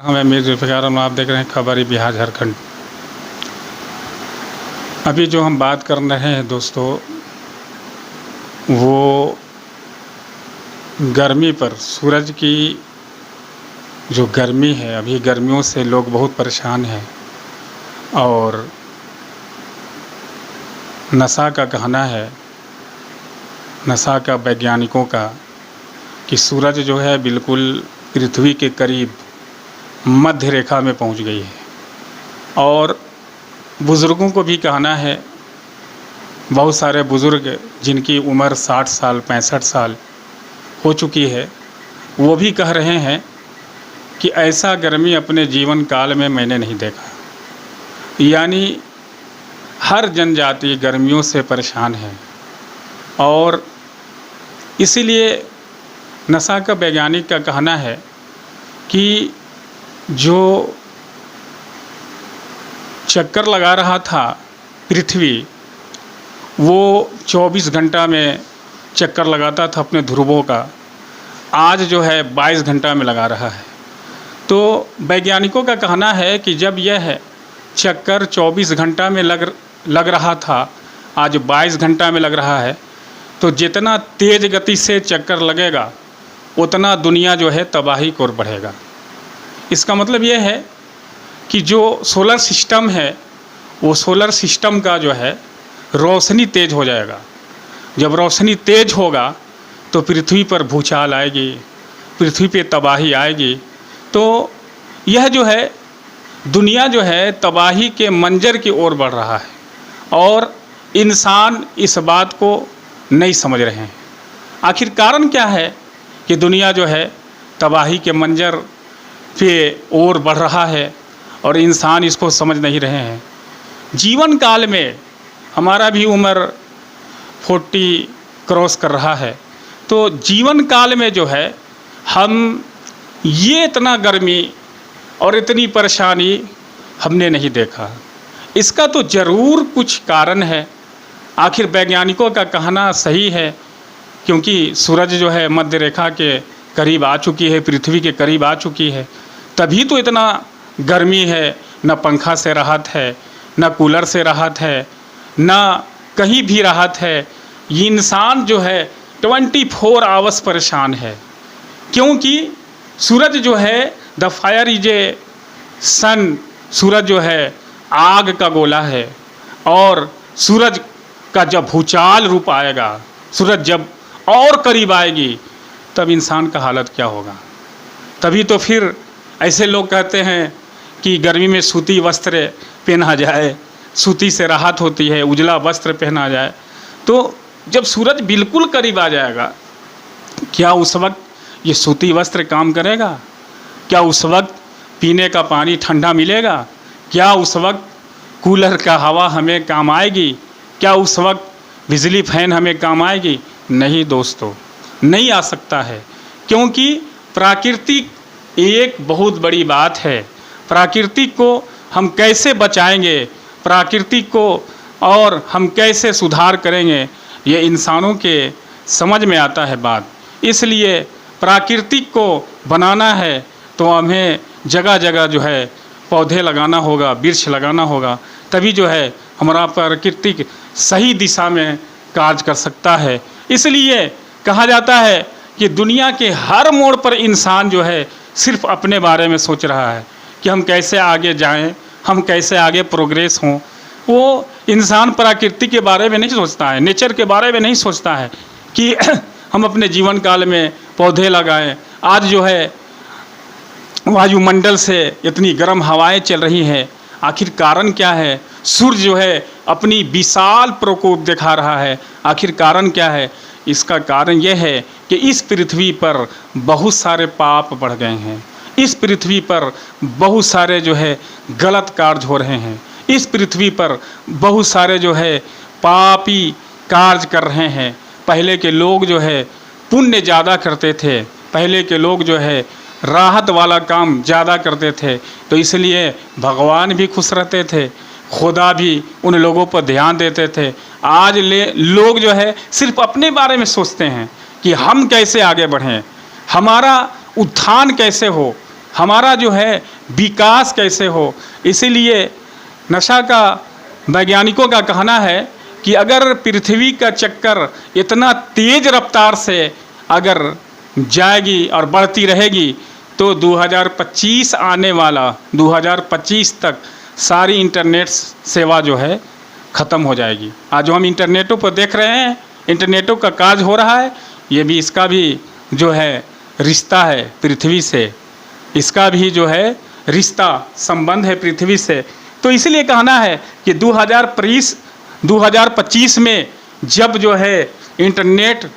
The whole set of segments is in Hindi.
मैं मीर जुल्फ़िकार आप देख रहे हैं खबर बिहार झारखंड। अभी जो हम बात कर रहे हैं दोस्तों, वो गर्मी पर सूरज की जो गर्मी है, अभी गर्मियों से लोग बहुत परेशान हैं। और नासा का कहना है, नासा का वैज्ञानिकों का, कि सूरज जो है बिल्कुल पृथ्वी के करीब मध्य रेखा में पहुंच गई है। और बुज़ुर्गों को भी कहना है, बहुत सारे बुज़ुर्ग जिनकी उम्र 60 साल 65 साल हो चुकी है, वो भी कह रहे हैं कि ऐसा गर्मी अपने जीवन काल में मैंने नहीं देखा। यानी हर जनजाति गर्मियों से परेशान है। और इसीलिए नासा का वैज्ञानिक का कहना है कि जो चक्कर लगा रहा था पृथ्वी, वो 24 घंटा में चक्कर लगाता था अपने ध्रुवों का, आज जो है 22 घंटा में लगा रहा है। तो वैज्ञानिकों का कहना है कि जब यह चक्कर 24 घंटा में लग रहा था, आज 22 घंटा में लग रहा है, तो जितना तेज़ गति से चक्कर लगेगा उतना दुनिया जो है तबाही की ओर बढ़ेगा। इसका मतलब यह है कि जो सोलर सिस्टम है, वो सोलर सिस्टम का जो है रोशनी तेज़ हो जाएगा। जब रोशनी तेज़ होगा तो पृथ्वी पर भूचाल आएगी, पृथ्वी पे तबाही आएगी। तो यह जो है दुनिया जो है तबाही के मंजर की ओर बढ़ रहा है, और इंसान इस बात को नहीं समझ रहे हैं। आखिर कारण क्या है कि दुनिया जो है तबाही के मंजर पे ओर बढ़ रहा है और इंसान इसको समझ नहीं रहे हैं। जीवन काल में हमारा भी उम्र 40 क्रॉस कर रहा है, तो जीवन काल में जो है हम ये इतना गर्मी और इतनी परेशानी हमने नहीं देखा। इसका तो ज़रूर कुछ कारण है। आखिर वैज्ञानिकों का कहना सही है, क्योंकि सूरज जो है मध्य रेखा के करीब आ चुकी है, पृथ्वी के करीब आ चुकी है, तभी तो इतना गर्मी है। न पंखा से राहत है, न कूलर से राहत है, न कहीं भी राहत है। ये इंसान जो है 24 आवर्स परेशान है, क्योंकि सूरज जो है द फायर इज ए सन, सूरज जो है आग का गोला है। और सूरज का जब भूचाल रूप आएगा, सूरज जब और करीब आएगी, तब इंसान का हालत क्या होगा। तभी तो फिर ऐसे लोग कहते हैं कि गर्मी में सूती वस्त्र पहना जाए, सूती से राहत होती है, उजला वस्त्र पहना जाए। तो जब सूरज बिल्कुल करीब आ जाएगा, क्या उस वक्त ये सूती वस्त्र काम करेगा? क्या उस वक्त पीने का पानी ठंडा मिलेगा? क्या उस वक्त कूलर का हवा हमें काम आएगी? क्या उस वक्त बिजली फैन हमें काम आएगी? नहीं दोस्तों, नहीं आ सकता है, क्योंकि प्राकृतिक एक बहुत बड़ी बात है। प्राकृतिक को हम कैसे बचाएंगे, प्राकृतिक को और हम कैसे सुधार करेंगे, ये इंसानों के समझ में आता है बात। इसलिए प्राकृतिक को बनाना है तो हमें जगह जगह जो है पौधे लगाना होगा, वृक्ष लगाना होगा, तभी जो है हमारा प्राकृतिक सही दिशा में कार्य कर सकता है। इसलिए कहा जाता है कि दुनिया के हर मोड़ पर इंसान जो है सिर्फ अपने बारे में सोच रहा है कि हम कैसे आगे जाएं, हम कैसे आगे प्रोग्रेस हों। वो इंसान प्रकृति के बारे में नहीं सोचता है, नेचर के बारे में नहीं सोचता है कि हम अपने जीवन काल में पौधे लगाएं। आज जो है वायुमंडल से इतनी गर्म हवाएं चल रही हैं, आखिर कारण क्या है? सूर्य जो है अपनी विशाल प्रकोप दिखा रहा है, आखिर कारण क्या है? इसका कारण यह है कि इस पृथ्वी पर बहुत सारे पाप बढ़ गए हैं, इस पृथ्वी पर बहुत सारे जो है गलत कार्य हो रहे हैं, इस पृथ्वी पर बहुत सारे जो है पापी कार्य कर रहे हैं। पहले के लोग जो है पुण्य ज़्यादा करते थे, पहले के लोग जो है राहत वाला काम ज़्यादा करते थे, तो इसलिए भगवान भी खुश रहते थे, खुदा भी उन लोगों पर ध्यान देते थे। आज लोग जो है सिर्फ अपने बारे में सोचते हैं कि हम कैसे आगे बढ़ें, हमारा उत्थान कैसे हो, हमारा जो है विकास कैसे हो। इसीलिए नासा का वैज्ञानिकों का कहना है कि अगर पृथ्वी का चक्कर इतना तेज रफ्तार से अगर जाएगी और बढ़ती रहेगी तो 2025 आने वाला 2025 तक सारी इंटरनेट सेवा जो है ख़त्म हो जाएगी। आज जो हम इंटरनेटों पर देख रहे हैं, इंटरनेटों का काज हो रहा है, ये भी इसका भी जो है रिश्ता है पृथ्वी से, इसका भी जो है रिश्ता संबंध है पृथ्वी से। तो इसलिए कहना है कि 2025 में जब जो है इंटरनेट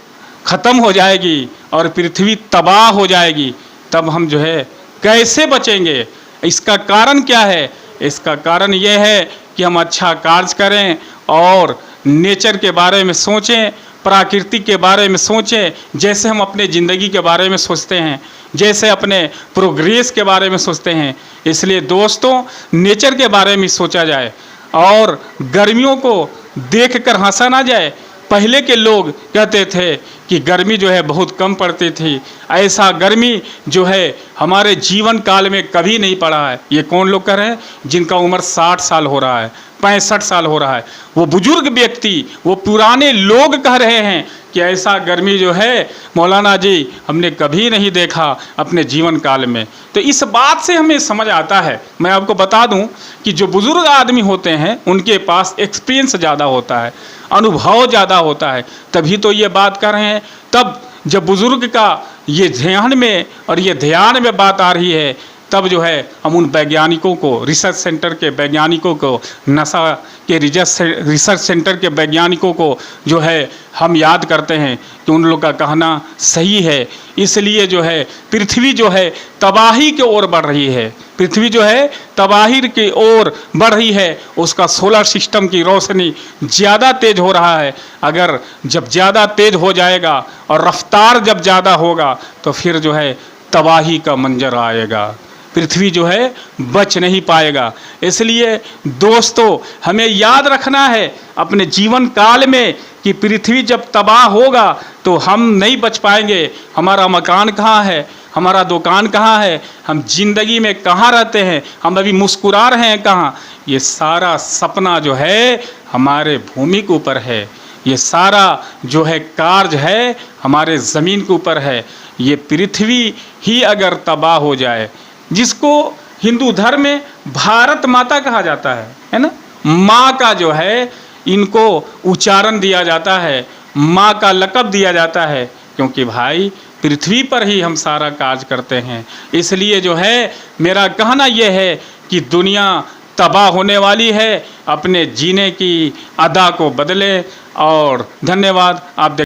ख़त्म हो जाएगी और पृथ्वी तबाह हो जाएगी, तब हम जो है कैसे बचेंगे। इसका कारण क्या है? इसका कारण यह है कि हम अच्छा कार्य करें और नेचर के बारे में सोचें, प्रकृति के बारे में सोचें, जैसे हम अपने ज़िंदगी के बारे में सोचते हैं, जैसे अपने प्रोग्रेस के बारे में सोचते हैं। इसलिए दोस्तों, नेचर के बारे में सोचा जाए और गर्मियों को देखकर हंसा ना जाए। पहले के लोग कहते थे कि गर्मी जो है बहुत कम पड़ती थी, ऐसा गर्मी जो है हमारे जीवन काल में कभी नहीं पड़ा है। ये कौन लोग कह रहे हैं? जिनका उम्र 60 साल हो रहा है, 65 साल हो रहा है, वो बुजुर्ग व्यक्ति, वो पुराने लोग कह रहे हैं कि ऐसा गर्मी जो है मौलाना जी हमने कभी नहीं देखा अपने जीवन काल में। तो इस बात से हमें समझ आता है। मैं आपको बता दूं कि जो बुजुर्ग आदमी होते हैं उनके पास एक्सपीरियंस ज़्यादा होता है, अनुभव ज़्यादा होता है, तभी तो ये बात कर रहे हैं। तब जब बुजुर्ग का ये ध्यान में और ये ध्यान में बात आ रही है, तब जो है हम उन वैज्ञानिकों को, रिसर्च सेंटर के वैज्ञानिकों को, नासा के रिसर्च सेंटर के वैज्ञानिकों को जो है हम याद करते हैं कि उन लोग का कहना सही है। इसलिए जो है पृथ्वी जो है तबाही की ओर बढ़ रही है, पृथ्वी जो है तबाही की ओर बढ़ रही है। उसका सोलर सिस्टम की रोशनी ज़्यादा तेज हो रहा है। अगर जब ज़्यादा तेज हो जाएगा और रफ्तार जब ज़्यादा होगा तो फिर जो है तबाही का मंजर आएगा, पृथ्वी जो है बच नहीं पाएगा। इसलिए दोस्तों, हमें याद रखना है अपने जीवन काल में कि पृथ्वी जब तबाह होगा तो हम नहीं बच पाएंगे। हमारा मकान कहाँ है, हमारा दुकान कहाँ है, हम जिंदगी में कहाँ रहते हैं, हम अभी मुस्कुरा रहे हैं कहाँ, ये सारा सपना जो है हमारे भूमि के ऊपर है। ये सारा जो है कार्य है हमारे ज़मीन के ऊपर है। ये पृथ्वी ही अगर तबाह हो जाए, जिसको हिंदू धर्म में भारत माता कहा जाता है ना, माँ का जो है इनको उच्चारण दिया जाता है, माँ का लक़ब दिया जाता है, क्योंकि भाई पृथ्वी पर ही हम सारा कार्य करते हैं। इसलिए जो है मेरा कहना यह है कि दुनिया तबाह होने वाली है, अपने जीने की अदा को बदले। और धन्यवाद। आप